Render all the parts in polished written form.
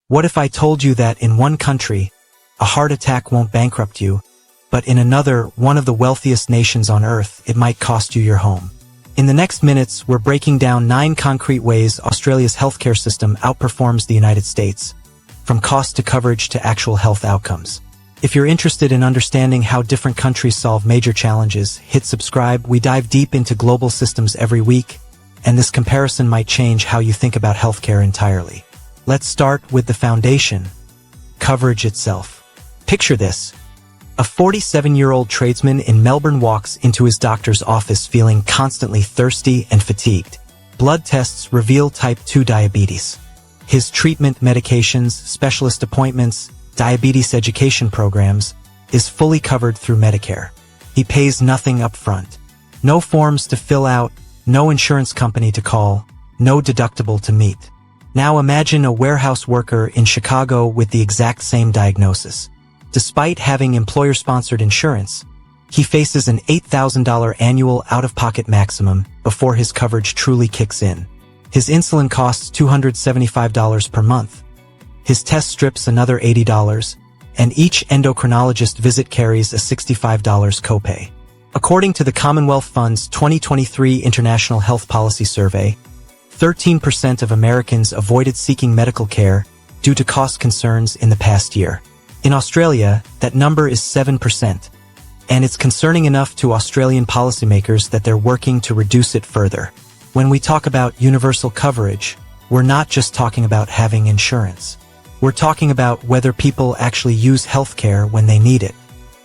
What if I told you that in one country, a heart attack won't bankrupt you, but in another, one of the wealthiest nations on Earth, it might cost you your home? In the next minutes, we're breaking down 9 concrete ways Australia's healthcare system outperforms the United States, from cost to coverage to actual health outcomes. If you're interested in understanding how different countries solve major challenges, hit subscribe. We dive deep into global systems every week, and this comparison might change how you think about healthcare entirely. Let's start with the foundation: coverage itself. Picture this. A 47-year-old tradesman in Melbourne walks into his doctor's office feeling constantly thirsty and fatigued. Blood tests reveal type 2 diabetes. His treatment, medications, specialist appointments, diabetes education programs is fully covered through Medicare. He pays nothing up front. No forms to fill out, no insurance company to call, no deductible to meet. Now imagine a warehouse worker in Chicago with the exact same diagnosis. Despite having employer-sponsored insurance, he faces an $8,000 annual out-of-pocket maximum before his coverage truly kicks in. His insulin costs $275 per month. His test strips another $80, and each endocrinologist visit carries a $65 copay. According to the Commonwealth Fund's 2023 International Health Policy Survey, 13% of Americans avoided seeking medical care due to cost concerns in the past year. In Australia, that number is 7%, and it's concerning enough to Australian policymakers that they're working to reduce it further. When we talk about universal coverage, we're not just talking about having insurance. We're talking about whether people actually use healthcare when they need it.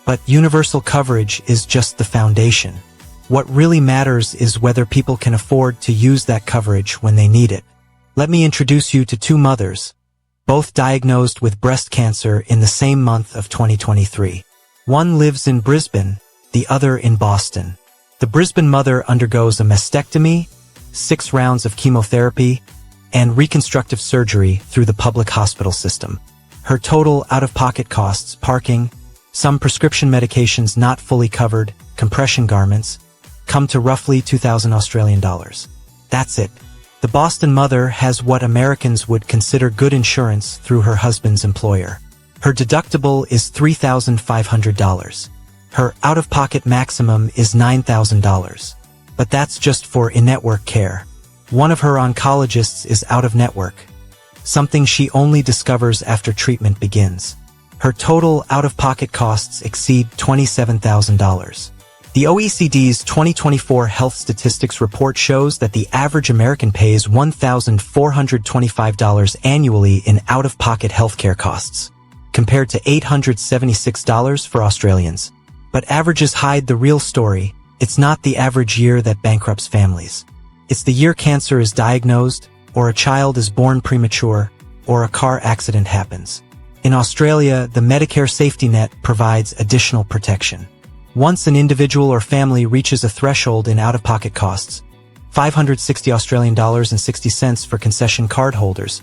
But universal coverage is just the foundation. What really matters is whether people can afford to use that coverage when they need it. Let me introduce you to 2 mothers, both diagnosed with breast cancer in the same month of 2023. One lives in Brisbane, the other in Boston. The Brisbane mother undergoes a mastectomy, 6 rounds of chemotherapy, and reconstructive surgery through the public hospital system. Her total out-of-pocket costs, parking, some prescription medications not fully covered, compression garments, come to roughly $2,000 Australian dollars. That's it. The Boston mother has what Americans would consider good insurance through her husband's employer. Her deductible is $3,500. Her out-of-pocket maximum is $9,000. But that's just for in-network care. One of her oncologists is out-of-network, something she only discovers after treatment begins. Her total out-of-pocket costs exceed $27,000. The OECD's 2024 Health Statistics Report shows that the average American pays $1,425 annually in out-of-pocket healthcare costs, compared to $876 for Australians. But averages hide the real story. It's not the average year that bankrupts families. It's the year cancer is diagnosed, or a child is born premature, or a car accident happens. In Australia, the Medicare safety net provides additional protection. Once an individual or family reaches a threshold in out-of-pocket costs, $560 Australian dollars and 60 cents for concession card holders,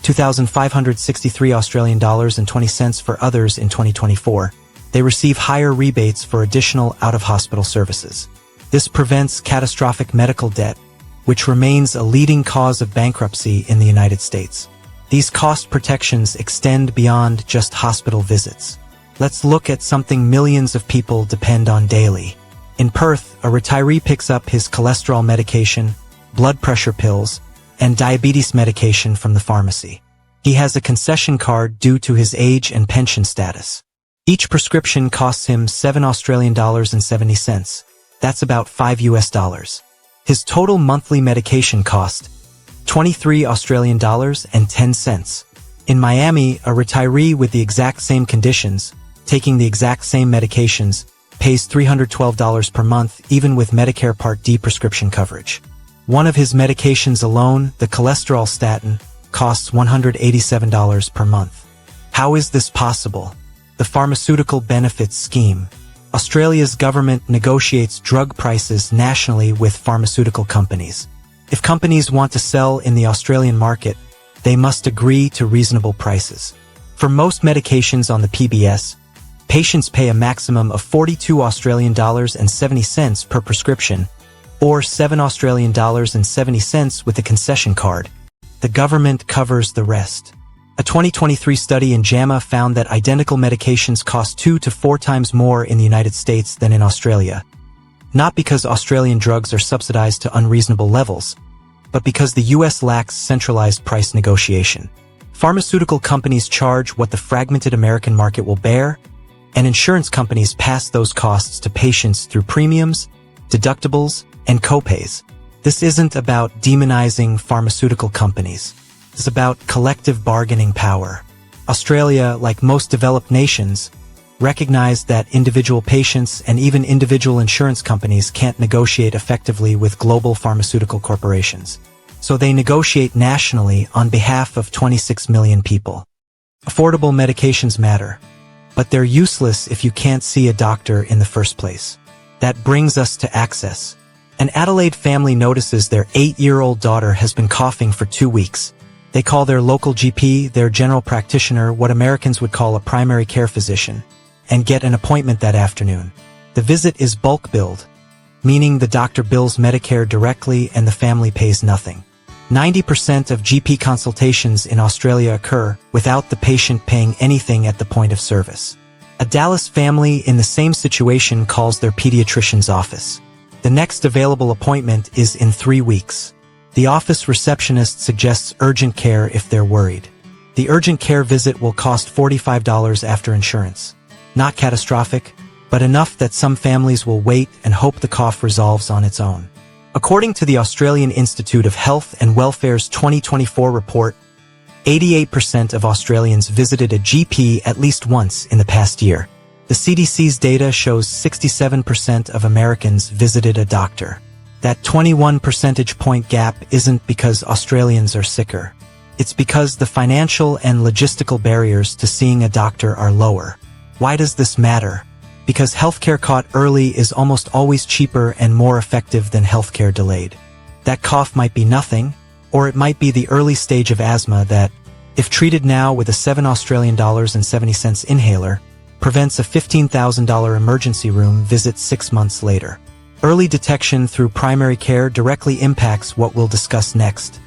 $2,563 Australian dollars and 20 cents for others in 2024, they receive higher rebates for additional out-of-hospital services. This prevents catastrophic medical debt, which remains a leading cause of bankruptcy in the United States. These cost protections extend beyond just hospital visits. Let's look at something millions of people depend on daily. In Perth, a retiree picks up his cholesterol medication, blood pressure pills, and diabetes medication from the pharmacy. He has a concession card due to his age and pension status. Each prescription costs him $7 Australian dollars and 70 cents. That's about $5 US. His total monthly medication cost, $23 Australian dollars and 10 cents. In Miami, a retiree with the exact same conditions, taking the exact same medications, pays $312 per month even with Medicare Part D prescription coverage. One of his medications alone, the cholesterol statin, costs $187 per month. How is this possible? The Pharmaceutical Benefits Scheme. Australia's government negotiates drug prices nationally with pharmaceutical companies. If companies want to sell in the Australian market, they must agree to reasonable prices. For most medications on the PBS, patients pay a maximum of $42 Australian dollars and 70 cents per prescription, or $7 Australian dollars and 70 cents with a concession card. The government covers the rest. A 2023 study in JAMA found that identical medications cost 2 to 4 times more in the United States than in Australia. Not because Australian drugs are subsidized to unreasonable levels, but because the US lacks centralized price negotiation. Pharmaceutical companies charge what the fragmented American market will bear, and insurance companies pass those costs to patients through premiums, deductibles, and copays. This isn't about demonizing pharmaceutical companies. It's about collective bargaining power. Australia, like most developed nations, recognized that individual patients and even individual insurance companies can't negotiate effectively with global pharmaceutical corporations. So they negotiate nationally on behalf of 26 million people. Affordable medications matter, but they're useless if you can't see a doctor in the first place. That brings us to access. An Adelaide family notices their 8-year-old daughter has been coughing for 2 weeks. They call their local GP, their general practitioner, what Americans would call a primary care physician, and get an appointment that afternoon. The visit is bulk billed, meaning the doctor bills Medicare directly and the family pays nothing. 90% of GP consultations in Australia occur without the patient paying anything at the point of service. A Dallas family in the same situation calls their pediatrician's office. The next available appointment is in 3 weeks. The office receptionist suggests urgent care if they're worried. The urgent care visit will cost $45 after insurance. Not catastrophic, but enough that some families will wait and hope the cough resolves on its own. According to the Australian Institute of Health and Welfare's 2024 report, 88% of Australians visited a GP at least once in the past year. The CDC's data shows 67% of Americans visited a doctor. That 21 percentage point gap isn't because Australians are sicker. It's because the financial and logistical barriers to seeing a doctor are lower. Why does this matter? Because healthcare caught early is almost always cheaper and more effective than healthcare delayed. That cough might be nothing, or it might be the early stage of asthma that, if treated now with a $7.70 inhaler, prevents a $15,000 emergency room visit 6 months later. Early detection through primary care directly impacts what we'll discuss next: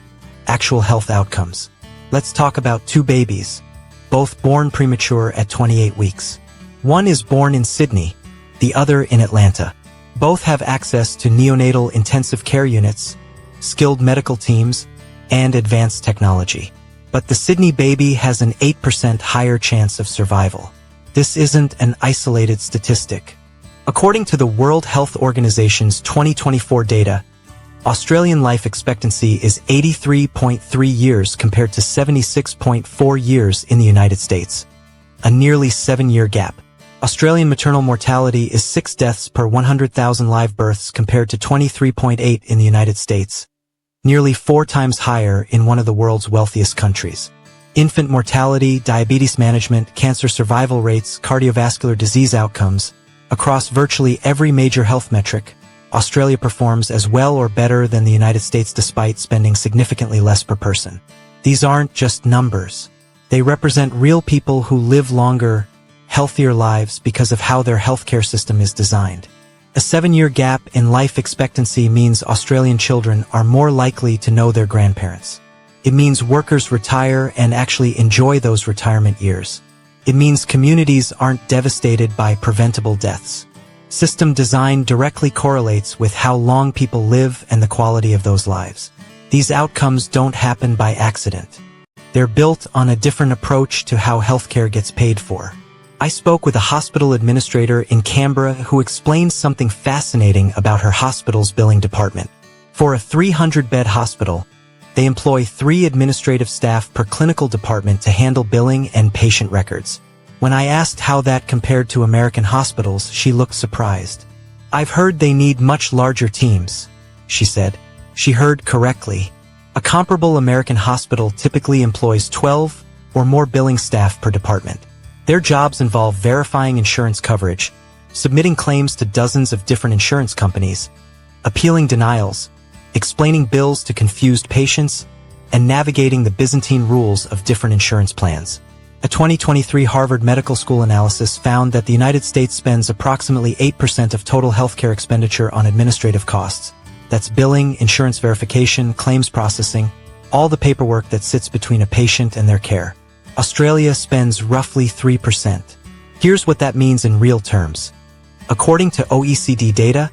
actual health outcomes. Let's talk about 2 babies, both born premature at 28 weeks. One is born in Sydney, the other in Atlanta. Both have access to neonatal intensive care units, skilled medical teams, and advanced technology. But the Sydney baby has an 8% higher chance of survival. This isn't an isolated statistic. According to the World Health Organization's 2024 data, Australian life expectancy is 83.3 years compared to 76.4 years in the United States. A nearly 7-year gap. Australian maternal mortality is 6 deaths per 100,000 live births compared to 23.8 in the United States. Nearly 4 times higher in one of the world's wealthiest countries. Infant mortality, diabetes management, cancer survival rates, cardiovascular disease outcomes. Across virtually every major health metric, Australia performs as well or better than the United States despite spending significantly less per person. These aren't just numbers. They represent real people who live longer, healthier lives because of how their healthcare system is designed. A 7-year gap in life expectancy means Australian children are more likely to know their grandparents. It means workers retire and actually enjoy those retirement years. It means communities aren't devastated by preventable deaths. System design directly correlates with how long people live and the quality of those lives. These outcomes don't happen by accident. They're built on a different approach to how healthcare gets paid for. I spoke with a hospital administrator in Canberra who explained something fascinating about her hospital's billing department. For a 300-bed hospital, they employ 3 administrative staff per clinical department to handle billing and patient records. When I asked how that compared to American hospitals, she looked surprised. "I've heard they need much larger teams," she said. She heard correctly. A comparable American hospital typically employs 12 or more billing staff per department. Their jobs involve verifying insurance coverage, submitting claims to dozens of different insurance companies, appealing denials, explaining bills to confused patients, and navigating the Byzantine rules of different insurance plans. A 2023 Harvard Medical School analysis found that the United States spends approximately 8% of total healthcare expenditure on administrative costs. That's billing, insurance verification, claims processing, all the paperwork that sits between a patient and their care. Australia spends roughly 3%. Here's what that means in real terms. According to OECD data,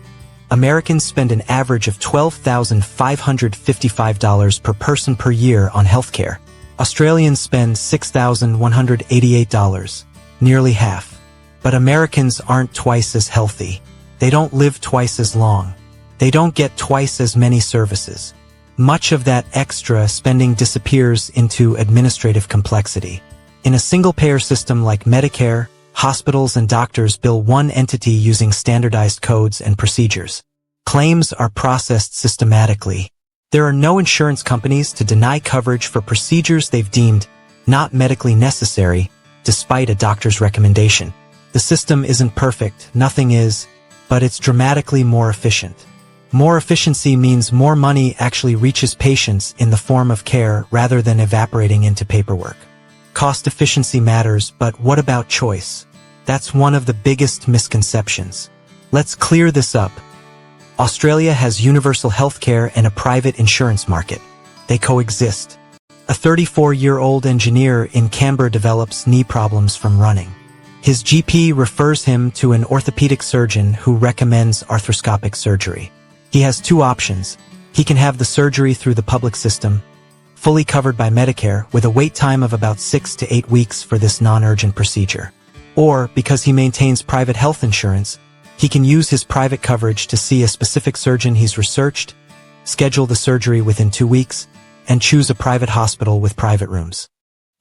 Americans spend an average of $12,555 per person per year on healthcare. Australians spend $6,188, nearly half. But Americans aren't twice as healthy. They don't live twice as long. They don't get twice as many services. Much of that extra spending disappears into administrative complexity. In a single-payer system like Medicare, hospitals and doctors bill one entity using standardized codes and procedures. Claims are processed systematically. There are no insurance companies to deny coverage for procedures they've deemed not medically necessary, despite a doctor's recommendation. The system isn't perfect, nothing is, but it's dramatically more efficient. More efficiency means more money actually reaches patients in the form of care rather than evaporating into paperwork. Cost efficiency matters, but what about choice? That's one of the biggest misconceptions. Let's clear this up. Australia has universal healthcare and a private insurance market. They coexist. A 34-year-old engineer in Canberra develops knee problems from running. His GP refers him to an orthopedic surgeon who recommends arthroscopic surgery. He has two options. He can have the surgery through the public system, fully covered by Medicare, with a wait time of about 6 to 8 weeks for this non-urgent procedure. Or, because he maintains private health insurance, he can use his private coverage to see a specific surgeon he's researched, schedule the surgery within 2 weeks, and choose a private hospital with private rooms.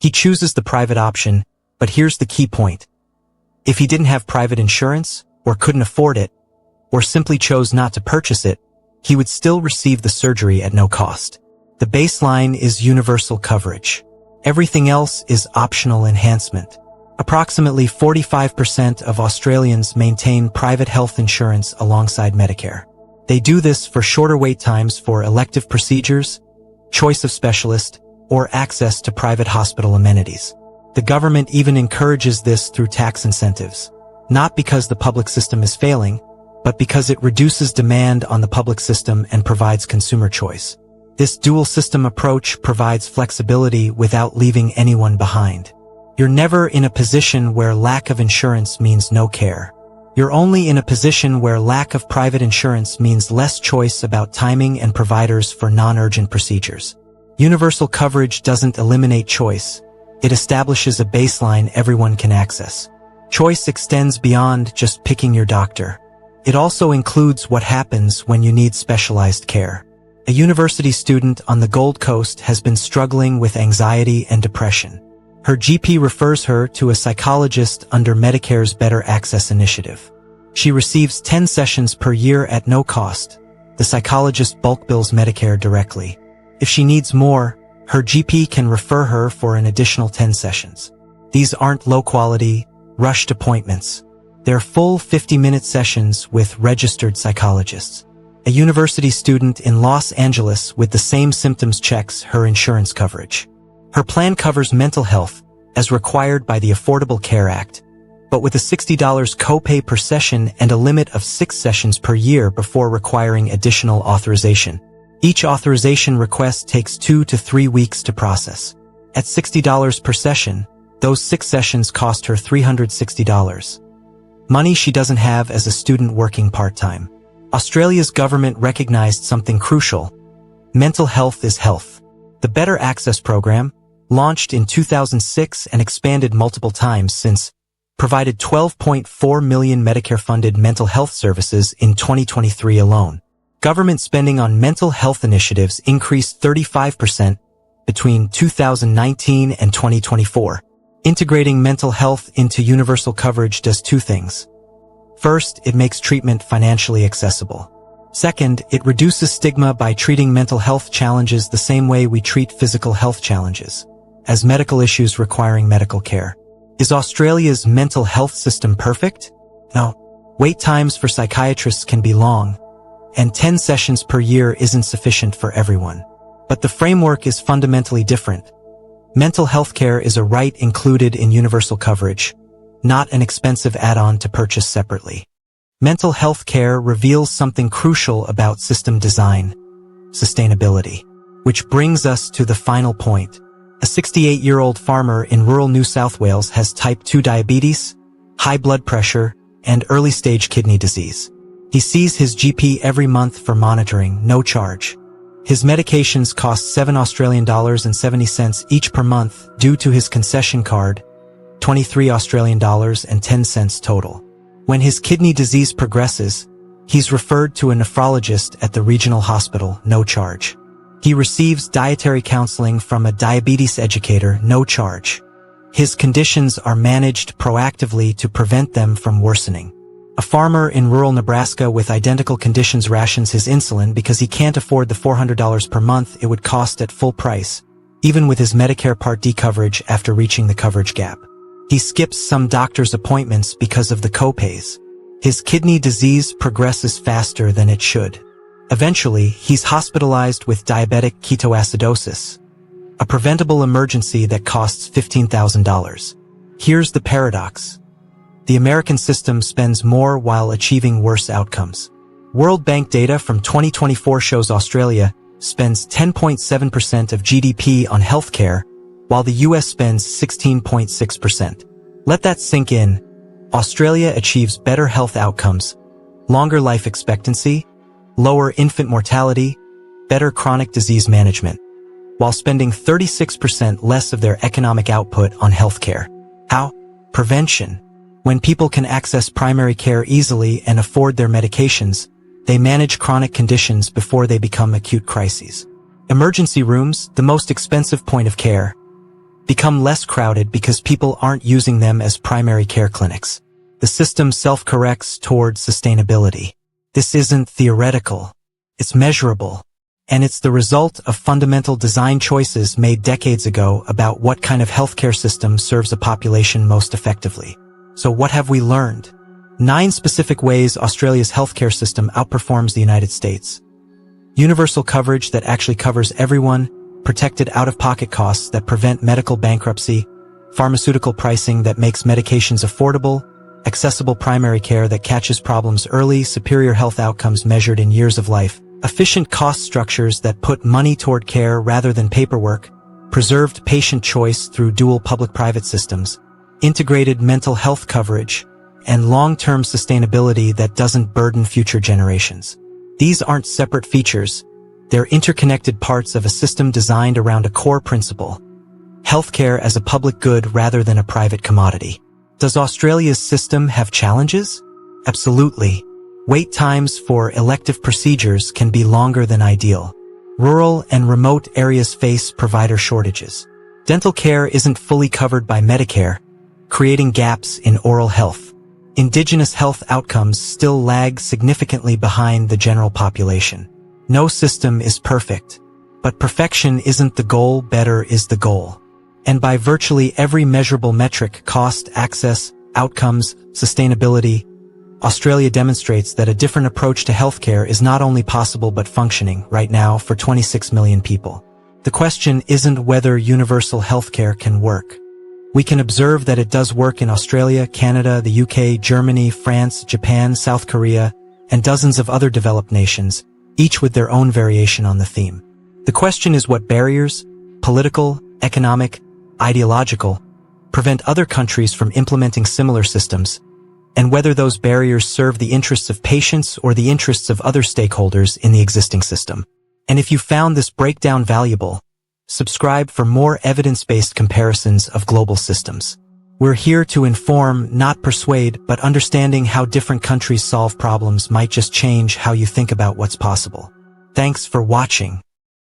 He chooses the private option, but here's the key point. If he didn't have private insurance, or couldn't afford it, or simply chose not to purchase it, he would still receive the surgery at no cost. The baseline is universal coverage. Everything else is optional enhancement. Approximately 45% of Australians maintain private health insurance alongside Medicare. They do this for shorter wait times for elective procedures, choice of specialist, or access to private hospital amenities. The government even encourages this through tax incentives, not because the public system is failing, but because it reduces demand on the public system and provides consumer choice. This dual system approach provides flexibility without leaving anyone behind. You're never in a position where lack of insurance means no care. You're only in a position where lack of private insurance means less choice about timing and providers for non-urgent procedures. Universal coverage doesn't eliminate choice. It establishes a baseline everyone can access. Choice extends beyond just picking your doctor. It also includes what happens when you need specialized care. A university student on the Gold Coast has been struggling with anxiety and depression. Her GP refers her to a psychologist under Medicare's Better Access initiative. She receives 10 sessions per year at no cost. The psychologist bulk bills Medicare directly. If she needs more, her GP can refer her for an additional 10 sessions. These aren't low-quality, rushed appointments. They're full 50-minute sessions with registered psychologists. A university student in Los Angeles with the same symptoms checks her insurance coverage. Her plan covers mental health, as required by the Affordable Care Act, but with a $60 copay per session and a limit of 6 sessions per year before requiring additional authorization. Each authorization request takes 2 to 3 weeks to process. At $60 per session, those 6 sessions cost her $360. Money she doesn't have as a student working part-time. Australia's government recognized something crucial. Mental health is health. The Better Access program, launched in 2006 and expanded multiple times since, provided 12.4 million Medicare-funded mental health services in 2023 alone. Government spending on mental health initiatives increased 35% between 2019 and 2024. Integrating mental health into universal coverage does 2 things. First, it makes treatment financially accessible. Second, it reduces stigma by treating mental health challenges the same way we treat physical health challenges, as medical issues requiring medical care. Is Australia's mental health system perfect? No. Wait times for psychiatrists can be long, and 10 sessions per year isn't sufficient for everyone. But the framework is fundamentally different. Mental health care is a right included in universal coverage, not an expensive add-on to purchase separately. Mental health care reveals something crucial about system design, sustainability. Which brings us to the final point. A 68-year-old farmer in rural New South Wales has type 2 diabetes, high blood pressure, and early-stage kidney disease. He sees his GP every month for monitoring, no charge. His medications cost $7.70 each per month due to his concession card, $23.10 total. When his kidney disease progresses, he's referred to a nephrologist at the regional hospital, no charge. He receives dietary counseling from a diabetes educator, no charge. His conditions are managed proactively to prevent them from worsening. A farmer in rural Nebraska with identical conditions rations his insulin because he can't afford the $400 per month it would cost at full price, even with his Medicare Part D coverage after reaching the coverage gap. He skips some doctor's appointments because of the copays. His kidney disease progresses faster than it should. Eventually, he's hospitalized with diabetic ketoacidosis, a preventable emergency that costs $15,000. Here's the paradox. The American system spends more while achieving worse outcomes. World Bank data from 2024 shows Australia spends 10.7% of GDP on healthcare, while the US spends 16.6%. Let that sink in. Australia achieves better health outcomes, longer life expectancy, lower infant mortality, better chronic disease management, while spending 36% less of their economic output on healthcare. How? Prevention. When people can access primary care easily and afford their medications, they manage chronic conditions before they become acute crises. Emergency rooms, the most expensive point of care, become less crowded because people aren't using them as primary care clinics. The system self-corrects toward sustainability. This isn't theoretical. It's measurable. And it's the result of fundamental design choices made decades ago about what kind of healthcare system serves a population most effectively. So what have we learned? 9 specific ways Australia's healthcare system outperforms the United States. Universal coverage that actually covers everyone, protected out-of-pocket costs that prevent medical bankruptcy, pharmaceutical pricing that makes medications affordable, accessible primary care that catches problems early, superior health outcomes measured in years of life, efficient cost structures that put money toward care rather than paperwork, preserved patient choice through dual public-private systems, integrated mental health coverage, and long-term sustainability that doesn't burden future generations. These aren't separate features. They're interconnected parts of a system designed around a core principle: healthcare as a public good rather than a private commodity. Does Australia's system have challenges? Absolutely. Wait times for elective procedures can be longer than ideal. Rural and remote areas face provider shortages. Dental care isn't fully covered by Medicare, creating gaps in oral health. Indigenous health outcomes still lag significantly behind the general population. No system is perfect, but perfection isn't the goal, better is the goal. And by virtually every measurable metric, cost, access, outcomes, sustainability, Australia demonstrates that a different approach to healthcare is not only possible but functioning right now for 26 million people. The question isn't whether universal healthcare can work. We can observe that it does work in Australia, Canada, the UK, Germany, France, Japan, South Korea, and dozens of other developed nations, each with their own variation on the theme. The question is what barriers, political, economic, ideological, prevent other countries from implementing similar systems, and whether those barriers serve the interests of patients or the interests of other stakeholders in the existing system. And if you found this breakdown valuable, subscribe for more evidence-based comparisons of global systems. We're here to inform, not persuade, but understanding how different countries solve problems might just change how you think about what's possible. Thanks for watching.